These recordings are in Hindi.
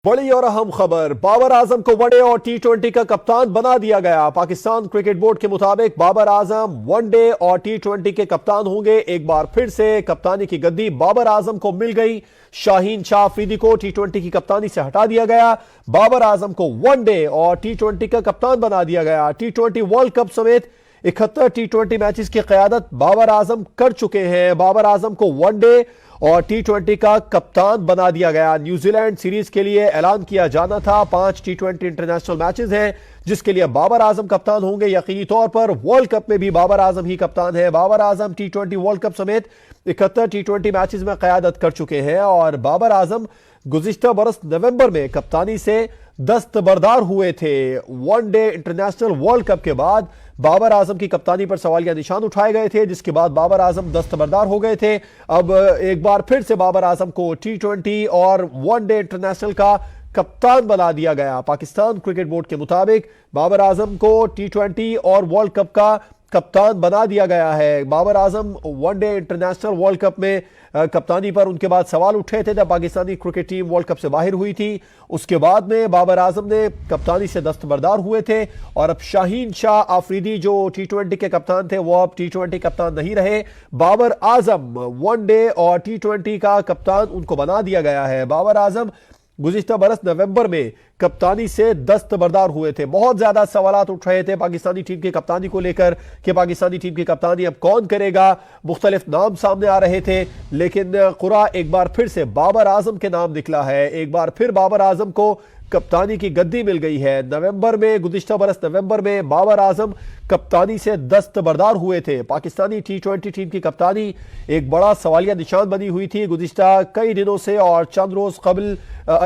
बड़ी और अहम खबर, बाबर आजम को वनडे और टी20 का कप्तान बना दिया गया। पाकिस्तान क्रिकेट बोर्ड के मुताबिक बाबर आजम वनडे और टी20 के कप्तान होंगे। एक बार फिर से कप्तानी की गद्दी बाबर आजम को मिल गई। शाहीन शाह अफरीदी को टी20 की कप्तानी से हटा दिया गया। बाबर आजम को वनडे और टी20 का कप्तान बना दिया गया। टी20 वर्ल्ड कप समेत 71 टी20 मैचेस की क़यादत बाबर आजम कर चुके हैं। बाबर आजम को वनडे और टी20 का कप्तान बना दिया गया। न्यूजीलैंड सीरीज के लिए ऐलान किया जाना था। 5 टी20 इंटरनेशनल मैचेस हैं जिसके लिए बाबर आजम कप्तान होंगे। यकीनी तौर पर वर्ल्ड कप में भी बाबर आजम ही कप्तान है। बाबर आजम टी20 वर्ल्ड कप समेत 71 टी20 मैचेस में क़यादत कर चुके हैं और बाबर आजम गुज़िश्ता बरस नवंबर में कप्तानी से दस्तबरदार हुए थे। वनडे इंटरनेशनल वर्ल्ड कप के बाद बाबर आजम की कप्तानी पर सवालिया निशान उठाए गए थे, जिसके बाद बाबर आजम दस्तबरदार हो गए थे। अब एक बार फिर से बाबर आजम को टी20 और वनडे इंटरनेशनल का कप्तान बना दिया गया। पाकिस्तान क्रिकेट बोर्ड के मुताबिक बाबर आजम को टी20 और वर्ल्ड कप का कप्तान बना दिया गया है। Babar Azam one day international world cup में कप्तानी पर उनके बाद सवाल उठे थे जब Pakistani cricket team world cup से बाहर हुई थी। उसके बाद में बाबर आजम ने कप्तानी से दस्तबरदार हुए थे और अब शाहीन शाह अफरीदी जो टी20 के कप्तान थे वो अब टी20 कप्तान नहीं रहे। बाबर आजम वनडे और टी20 का कप्तान उनको बना दिया गया है। बाबर आजम गुज़िश्ता बरस नवंबर में कप्तानी से दस्तबरदार हुए थे। बहुत ज्यादा सवालात उठ रहे थे पाकिस्तानी टीम की कप्तानी को लेकर कि पाकिस्तानी टीम की कप्तानी अब कौन करेगा। मुख्तलिफ नाम सामने आ रहे थे, लेकिन कुरा एक बार फिर से बाबर आजम के नाम निकला है। एक बार फिर बाबर आजम को कप्तानी की गद्दी मिल गई है। नवंबर में, गुज़िश्ता बरस नवंबर में बाबर आजम कप्तानी से दस्तबरदार हुए थे। पाकिस्तानी टी20 टीम की कप्तानी एक बड़ा सवालिया निशान बनी हुई थी गुज़िश्ता कई दिनों से और चंद रोज कबल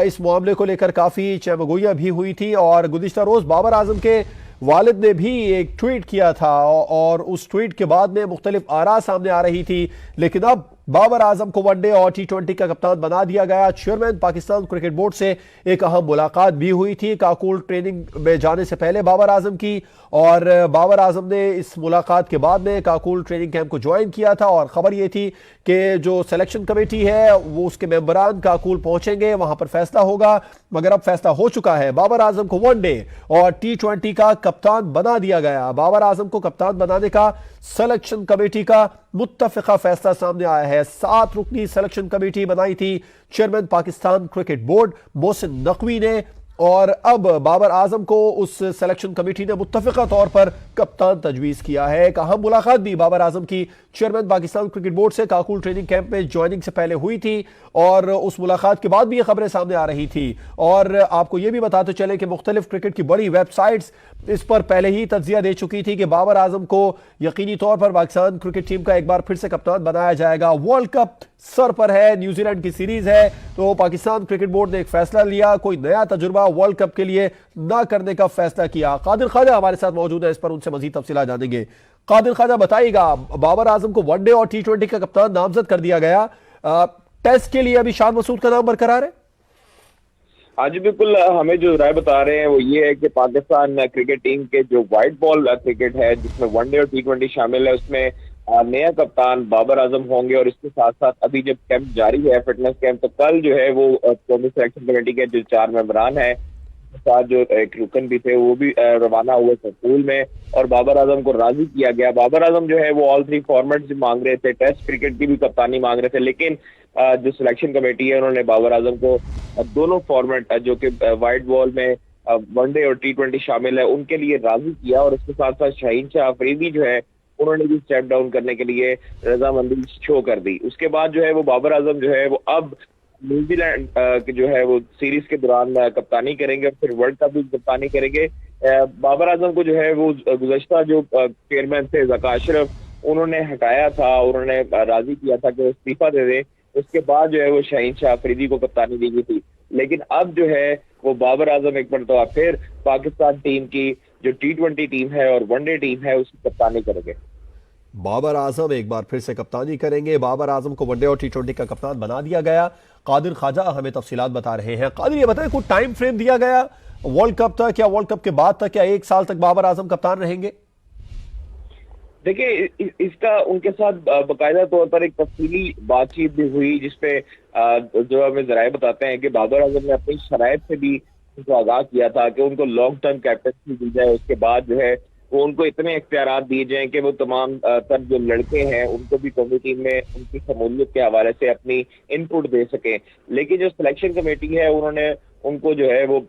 इस मामले को लेकर काफी चहमगोइयां भी हुई थी और गुज़िश्ता रोज बाबर आजम के वालिद ने भी एक ट्वीट किया था और उस ट्वीट के बाद में मुख्तलिफ आरा सामने आ रही थी। लेकिन अब बाबर आजम को वनडे और टी20 का कप्तान बना दिया गया। चेयरमैन पाकिस्तान क्रिकेट बोर्ड से एक अहम मुलाकात भी हुई थी काकुल ट्रेनिंग में जाने से पहले बाबर आजम की, और बाबर आजम ने इस मुलाकात के बाद में काकुल ट्रेनिंग कैंप को ज्वाइन किया था और खबर ये थी कि जो सिलेक्शन कमेटी है वो उसके मेंबरान काकुल पहुंचेंगे, वहां पर फैसला होगा। मगर अब फैसला हो चुका है, बाबर आजम को वनडे और टी20 का कप्तान बना दिया गया। बाबर आजम को कप्तान बनाने का सिलेक्शन कमेटी का मुत्तफिका फैसला सामने आया है। 7 रुकनी सिलेक्शन कमेटी बनाई थी chairman Pakistan cricket board Mohsin Naqvi ने, और अब बाबर आजम को उस सिलेक्शन कमेटी ने मुत्तफिका तौर पर कप्तान तजवीज़ किया है। एक अहम मुलाकात भी बाबर आजम की चेयरमैन पाकिस्तान क्रिकेट बोर्ड से काकुल ट्रेनिंग कैंप में ज्वाइनिंग से पहले हुई थी और उस मुलाकात के बाद भी ये खबरें सामने आ रही थी। और आपको ये भी बताते चले कि मुख्तलिफ क्रिकेट की बड़ी वेबसाइट्स इस पर पहले ही तज्जिया दे चुकी थी कि बाबर आजम को यकीनी तौर पर पाकिस्तान क्रिकेट टीम का एक बार फिर से कप्तान बनाया जाएगा। वर्ल्ड कप सर पर है, न्यूजीलैंड की सीरीज है, तो पाकिस्तान क्रिकेट बोर्ड ने एक फैसला लिया, कोई नया तजुर्बा वर्ल्ड कप के लिए ना करने का फैसला किया। कादिर ख्वाजा हमारे साथ मौजूद है, इस पर उनसे मजीद तफसीलात जानेंगे। कादिर ख्वाजा बताइएगा, बाबर आजम को वनडे और टी20 का कप्तान नामजद कर दिया गया, टेस्ट के लिए अभी शान मसूद का नाम बरकरार है? हाँ जी बिल्कुल, हमें जो राय बता रहे हैं वो ये है कि पाकिस्तान क्रिकेट टीम के जो व्हाइट बॉल क्रिकेट है जिसमें वनडे और टी20 शामिल है उसमें नया कप्तान बाबर आजम होंगे। और इसके साथ साथ अभी जब कैंप जारी है, फिटनेस कैंप, तो कल जो है वो कौमी सिलेक्शन कमेटी के जो 4 मेंबरान हैं साथ जो एक रुकन भी थे वो भी रवाना हुए स्कूल में और बाबर आजम को राजी किया गया। बाबर आजम जो है वो ऑल 3 फॉर्मेट मांग रहे थे, टेस्ट क्रिकेट की भी कप्तानी मांग रहे थे, लेकिन जो सिलेक्शन कमेटी है उन्होंने बाबर आजम को दोनों फॉर्मेट जो कि व्हाइट बॉल में वनडे और टी20 शामिल है उनके लिए राजी किया। और इसके साथ साथ शाहीन शाह अफरीदी जो है उन्होंने भी स्टेप डाउन करने के लिए रजामंदी शो कर दी। उसके बाद जो है वो बाबर आजम जो है वो अब न्यूजीलैंड के जो है वो सीरीज के दौरान कप्तानी करेंगे और फिर वर्ल्ड कप भी कप्तानी करेंगे। बाबर आजम को जो है वो गुज़श्ता जो चेयरमैन थे ज़का अशरफ उन्होंने हटाया था, उन्होंने राजी किया था कि इस्तीफा दे दे। उसके बाद जो है वो शाहीन शाह अफरीदी को कप्तानी दी गई थी, लेकिन अब जो है वो बाबर आजम एक मरतबा फिर पाकिस्तान टीम की जो टी20 टीम है और वनडे टीम है उसकी कप्तानी करेंगे। बाबर आजम एक बार फिर से कप्तानी करेंगे। बाबर आजम को वनडे और टी20 का कप्तान बना दिया गया। कादिर ख्वाजा हमें तफसीलात बता रहे हैं। कादिर, ये बताएं, कोई टाइम फ्रेम दिया गया वर्ल्ड कप तक या वर्ल्ड कप के बाद तक, या 1 साल तक बाबर आजम कप्तान रहेंगे? देखिए इसका उनके साथ बाकायदा तौर पर एक तफसीली बातचीत भी हुई, जिसपे जो हमें जराए बताते हैं कि बाबर आजम ने अपनी शराइत से भी उनको आगाह किया था कि उनको लॉन्ग टर्म कैप्टनसी दी जाए, उसके बाद जो है वो उनको इतने इख्तियार दिए जाएं कि वो तमाम तर जो लड़के हैं उनको भी कौमी टीम में उनकी शमूलियत के हवाले से अपनी इनपुट दे सकें। लेकिन जो सिलेक्शन कमेटी है उन्होंने उनको जो है वो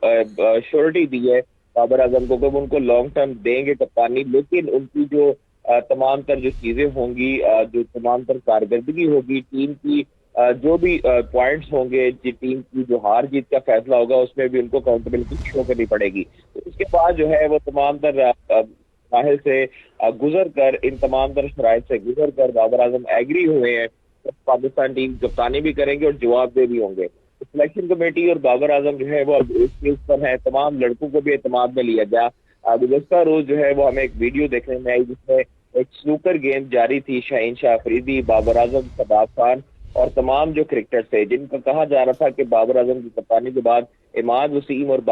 श्योरिटी दी है बाबर आजम को कि वो उनको लॉन्ग टर्म देंगे कप्तानी, लेकिन उनकी जो तमाम तर जो चीजें होंगी, जो तमाम तर कारकर्दगी होगी टीम की, जो भी पॉइंट्स होंगे, टीम की जो हार जीत का फैसला होगा उसमें भी उनको अकाउंटेबिलिटी शो करनी पड़ेगी। तो इसके बाद जो है वो तमाम तर मराहिल से गुजर कर, इन तमाम तर शराइत से गुजर कर बाबर आजम एग्री हुए हैं तो पाकिस्तान टीम कप्तानी भी करेंगे और जवाबदेह भी होंगे। तो सिलेक्शन कमेटी और बाबर आजम जो है वो अब इस केस पर है, तमाम लड़कों को भी एतमाद में लिया गया। गुज़श्ता रोज जो है वो हमें एक वीडियो देखने में आई जिसमें एक स्नूकर गेम जारी थी, शाहीन शाह अफरीदी, बाबर आजम, शबाब खान और तमाम जो क्रिकेटर्स थे, जिनका कहा जा रहा था कि बाबर आजम की कप्तानी के बाद इमाद वसीम और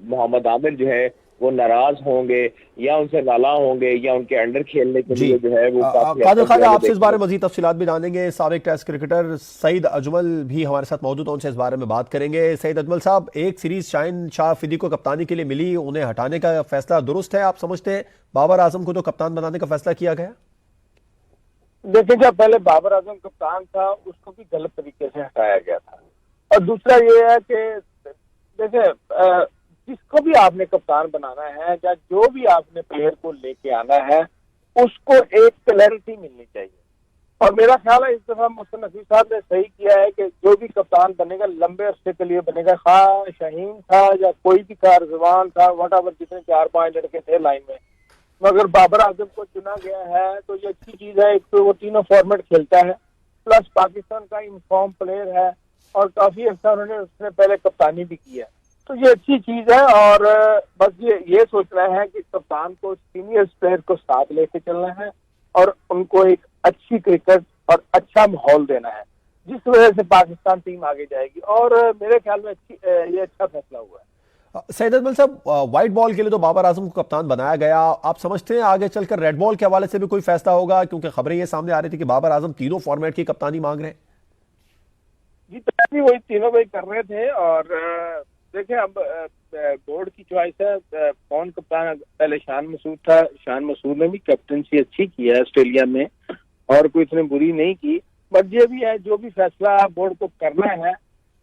मोहम्मद आमिर जो है वो नाराज होंगे या उनसे नाला होंगे या उनके अंडर खेलने के लिए जो है वो कादिर खान, आपसे इस बारे में मजीद तफसीलात भी जानेंगे। साबिक टेस्ट क्रिकेटर सईद अजमल भी हमारे साथ मौजूद हैं, उनसे इस बारे में बात करेंगे। सईद अजमल साहब, एक सीरीज शाहीन शाह अफरीदी को कप्तानी के लिए मिली, उन्हें हटाने का फैसला दुरुस्त है? आप समझते हैं बाबर आजम को जो कप्तान बनाने का फैसला किया गया? देखिए, जब पहले बाबर आजम कप्तान था उसको भी गलत तरीके से हटाया गया था, और दूसरा ये है कि देखिए जिसको भी आपने कप्तान बनाना है या जो भी आपने प्लेयर को लेके आना है उसको एक क्लैरिटी मिलनी चाहिए। और मेरा ख्याल है इस दफा मोहसिन नकवी साहब ने सही किया है कि जो भी कप्तान बनेगा लंबे अरसे के लिए बनेगा, खा शाहीन था या कोई भी था, रिजवान था, वटावर, जितने 4-5 लड़के थे लाइन में, मगर बाबर आजम को चुना गया है तो ये अच्छी चीज है। एक तो वो तीनों फॉर्मेट खेलता है, प्लस पाकिस्तान का इनफॉर्म प्लेयर है और काफी अच्छा उन्होंने उसने पहले कप्तानी भी की है, तो ये अच्छी चीज है। और बस ये सोचना है कि कप्तान को सीनियर प्लेयर को साथ लेके चलना है और उनको एक अच्छी क्रिकेट और अच्छा माहौल देना है, जिस वजह से पाकिस्तान टीम आगे जाएगी। और मेरे ख्याल में ये अच्छा फैसला हुआ है। सईद अजमल साहब, व्हाइट बॉल के लिए तो बाबर आजम को कप्तान बनाया गया, आप समझते हैं आगे चलकर रेड बॉल के हवाले से भी कोई फैसला होगा? क्योंकि खबरें ये सामने आ रही थी कि बाबर आजम तीनों फॉर्मेट की कप्तानी मांग रहे हैं। जी, पहले वही तीनों भाई कर रहे थे। और देखें, अब बोर्ड की चॉइस है कौन कप्तान। पहले शान मसूद था, शान मसूद ने भी कैप्टनसी अच्छी की है ऑस्ट्रेलिया में और कोई इतनी बुरी नहीं की। बट ये भी है, जो भी फैसला बोर्ड को करना है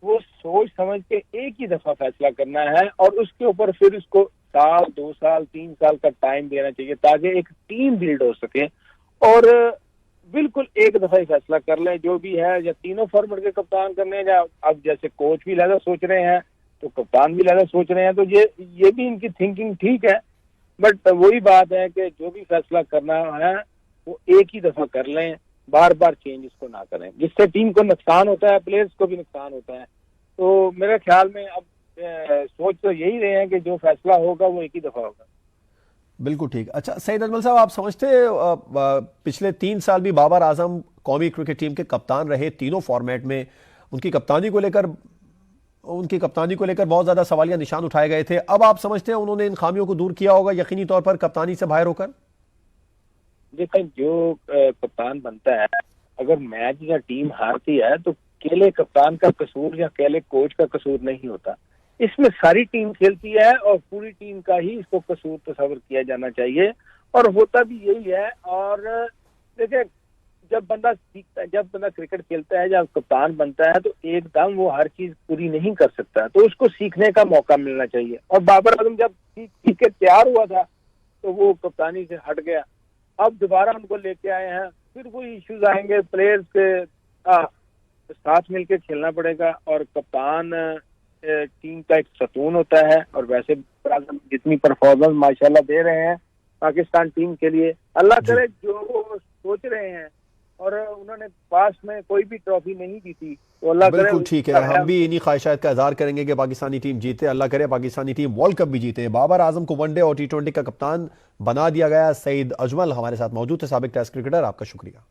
वो सोच समझ के एक ही दफा फैसला करना है और उसके ऊपर फिर उसको 1 साल 2 साल 3 साल का टाइम देना चाहिए ताकि एक टीम बिल्ड हो सके। और बिल्कुल एक दफा ही फैसला कर लें जो भी है, या तीनों फॉर्मेट के कप्तान करने हैं, या अब जैसे कोच भी लहजा सोच रहे हैं तो कप्तान भी लहजा सोच रहे हैं, तो ये भी इनकी थिंकिंग ठीक है। बट वही बात है कि जो भी फैसला करना है वो एक ही दफा कर लें, बार बार चेंज इसको ना करें, जिससे टीम को नुकसान होता है, प्लेयर्स को भी नुकसान होता है। तो मेरे ख्याल में अब सोच तो यही रहे हैं कि जो फैसला होगा वो एक ही दफा होगा। बिल्कुल ठीक। अच्छा सईद अजमल साहब, आप समझते पिछले 3 साल भी बाबर आजम कौमी क्रिकेट टीम के कप्तान रहे तीनों फॉर्मेट में, उनकी कप्तानी को लेकर बहुत ज्यादा सवालिया निशान उठाए गए थे। अब आप समझते हैं उन्होंने इन खामियों को दूर किया होगा यकीनी तौर पर कप्तानी से बाहर होकर? देखिए, जो कप्तान बनता है, अगर मैच या टीम हारती है तो अकेले कप्तान का कसूर या अकेले कोच का कसूर नहीं होता, इसमें सारी टीम खेलती है और पूरी टीम का ही इसको कसूर तस्वर किया जाना चाहिए, और होता भी यही है। और देखिए, जब बंदा सीखता है, जब बंदा क्रिकेट खेलता है, जब कप्तान बनता है तो एकदम वो हर चीज पूरी नहीं कर सकता, तो उसको सीखने का मौका मिलना चाहिए। और बाबर आजम जब सीख के तैयार हुआ था तो वो कप्तानी से हट गया, अब दोबारा उनको लेके आए हैं, फिर वो इश्यूज आएंगे, प्लेयर्स के साथ मिलकर खेलना पड़ेगा। और कप्तान टीम का एक सतून होता है, और वैसे जितनी परफॉर्मेंस माशाल्लाह दे रहे हैं पाकिस्तान टीम के लिए, अल्लाह करे जो वो सोच रहे हैं, और उन्होंने पास में कोई भी ट्रॉफी नहीं जीती तो अल्लाह करे। बिल्कुल ठीक है, हम भी इन्हीं ख्वाहिशात का इज़हार करेंगे कि पाकिस्तानी टीम जीते, अल्लाह करे पाकिस्तानी टीम वर्ल्ड कप भी जीते। बाबर आजम को वनडे और T20 का कप्तान बना दिया गया। सईद अजमल हमारे साथ मौजूद थे, साबिक टेस्ट क्रिकेटर, आपका शुक्रिया।